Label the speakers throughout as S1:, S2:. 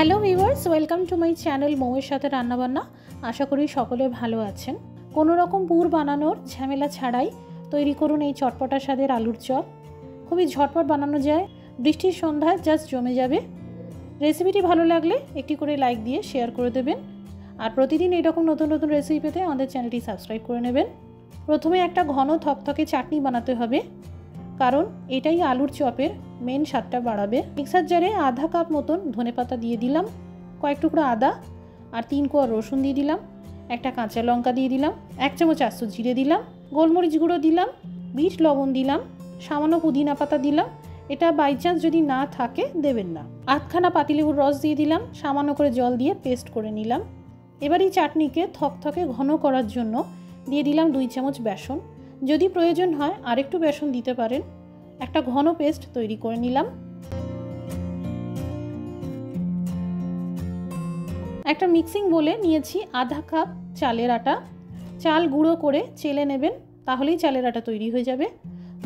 S1: Hello viewers, welcome to my channel মৌয়ের সাথে রান্নাবান্না। আশা করি সকলে ভালো আছেন। কোনো রকম পুর বানানোর ঝামেলা ছাড়াই তৈরি করুন এই চটপটা স্বাদের আলুর চপ। খুবই ঝটপট বানানো যায়, বৃষ্টির সন্ধ্যায় জাস্ট জমে যাবে। রেসিপিটি ভালো লাগলে একটি করে লাইক দিয়ে শেয়ার করে দেবেন, আর প্রতিদিন এরকম নতুন নতুন রেসিপি পেতে আমাদের চ্যানেলটি সাবস্ক্রাইব করে নেবেন। প্রথমে একটা ঘন থকথকে চাটনি বানাতে হবে, কারণ এটাই আলুর চপের মেন স্বাদটা বাড়াবে। মিক্সার জারে আধা কাপ মতন ধনেপাতা দিয়ে দিলাম, কয়েক টুকরো আদা আর 3 কোয়া রসুন দিয়ে দিলাম, একটা কাঁচা লঙ্কা দিয়ে দিলাম, 1 চামচ আস্ত জিরে দিলাম, গোলমরিচ গুঁড়ো দিলাম, বিট লবণ দিলাম, সামান্য পুদিনা পাতা দিলাম। এটা বাই চান্স যদি না থাকে দেবেন না। আধখানা পাতিলেবুর রস দিয়ে দিলাম, সামান্য করে জল দিয়ে পেস্ট করে নিলাম। এবার এই চাটনিকে থকথকে ঘন করার জন্য দিয়ে দিলাম 2 চামচ বেসন। যদি প্রয়োজন হয় আরেকটু বেসন দিতে পারেন। একটা ঘন পেস্ট তৈরি করে নিলাম। একটা মিক্সিং বোলে নিয়েছি আধা কাপ চালের আটা। চাল গুঁড়ো করে চেলে নেবেন, তাহলেই চালের আটা তৈরি হয়ে যাবে।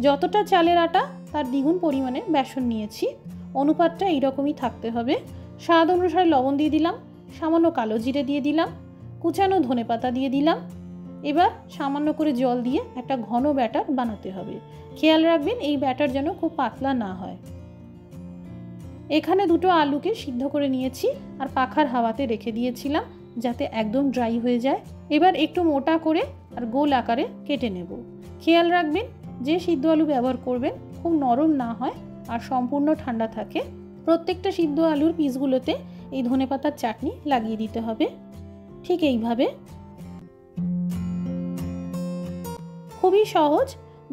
S1: যতটা চালের আটা তার দ্বিগুণ পরিমাণে বেসন নিয়েছি, অনুপাতটা এইরকমই থাকতে হবে। স্বাদ অনুসারে লবণ দিয়ে দিলাম, সামান্য কালো জিরে দিয়ে দিলাম, কুচানো ধনেপাতা দিয়ে দিলাম। এবার সামান্য করে জল দিয়ে একটা ঘন ব্যাটার বানাতে হবে। খেয়াল রাখবেন এই ব্যাটার যেন খুব পাতলা না হয়। এখানে 2টো আলুকে সিদ্ধ করে নিয়েছি আর পাখার হাওয়াতে রেখে দিয়েছিলাম যাতে একদম ড্রাই হয়ে যায়। এবার একটু মোটা করে আর গোল আকারে কেটে নেব। খেয়াল রাখবেন যে সিদ্ধ আলু ব্যবহার করবেন খুব নরম না হয় আর সম্পূর্ণ ঠান্ডা থাকে। প্রত্যেকটা সিদ্ধ আলুর পিসগুলোতে এই ধনেপাতার চাটনি লাগিয়ে দিতে হবে, ঠিক এইভাবে। খুবই সহজ,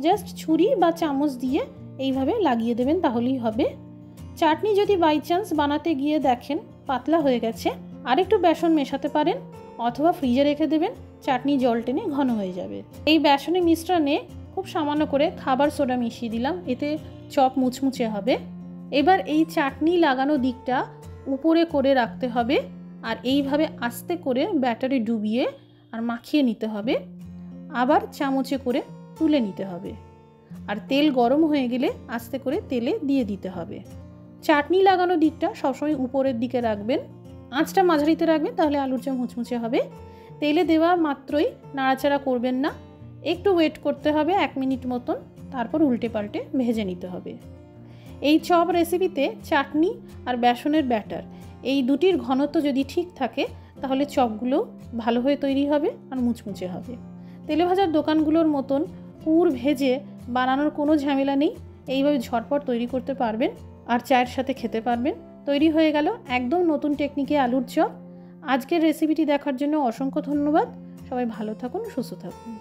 S1: জাস্ট ছুরি বা চামচ দিয়ে এইভাবে লাগিয়ে দেবেন, তাহলেই হবে। চাটনি যদি বাই চান্স বানাতে গিয়ে দেখেন পাতলা হয়ে গেছে, আরেকটু বেসন মেশাতে পারেন অথবা ফ্রিজে রেখে দেবেন, চাটনি জল টেনে ঘন হয়ে যাবে। এই বেসনের মিশ্রণে খুব সামান্য করে খাবার সোডা মিশিয়ে দিলাম, এতে চপ মুচমুচে হবে। এবার এই চাটনি লাগানো দিকটা উপরে করে রাখতে হবে আর এইভাবে আস্তে করে ব্যাটারে ডুবিয়ে আর মাখিয়ে নিতে হবে। আবার চামচে করে তুলে নিতে হবে, আর তেল গরম হয়ে গেলে আস্তে করে তেলে দিয়ে দিতে হবে। চাটনি লাগানো দিকটা সবসময় উপরের দিকে রাখবেন, আঁচটা মাঝারিতে রাখবেন, তাহলে আলুর চপ মুচমুচে হবে। তেলে দেওয়া মাত্রই নাড়াচাড়া করবেন না, একটু ওয়েট করতে হবে 1 মিনিট মতন, তারপর উল্টে পাল্টে ভেজে নিতে হবে। এই চপ রেসিপিতে চাটনি আর বেসনের ব্যাটার এই দুটির ঘনত্ব যদি ঠিক থাকে তাহলে চপগুলো ভালো হয়ে তৈরি হবে আর মুচমুচে হবে। তেলে ভাজার দোকানগুলোর মতন পুর ভেজে বানানোর কোনো ঝামেলা নেই, এইভাবে ঝটপট তৈরি করতে পারবেন আর চায়ের সাথে খেতে পারবেন। তৈরি হয়ে গেল একদম নতুন টেকনিকে আলুর চপ। আজকের রেসিপিটি দেখার জন্য অসংখ্য ধন্যবাদ। সবাই ভালো থাকুন, সুস্থ থাকুন।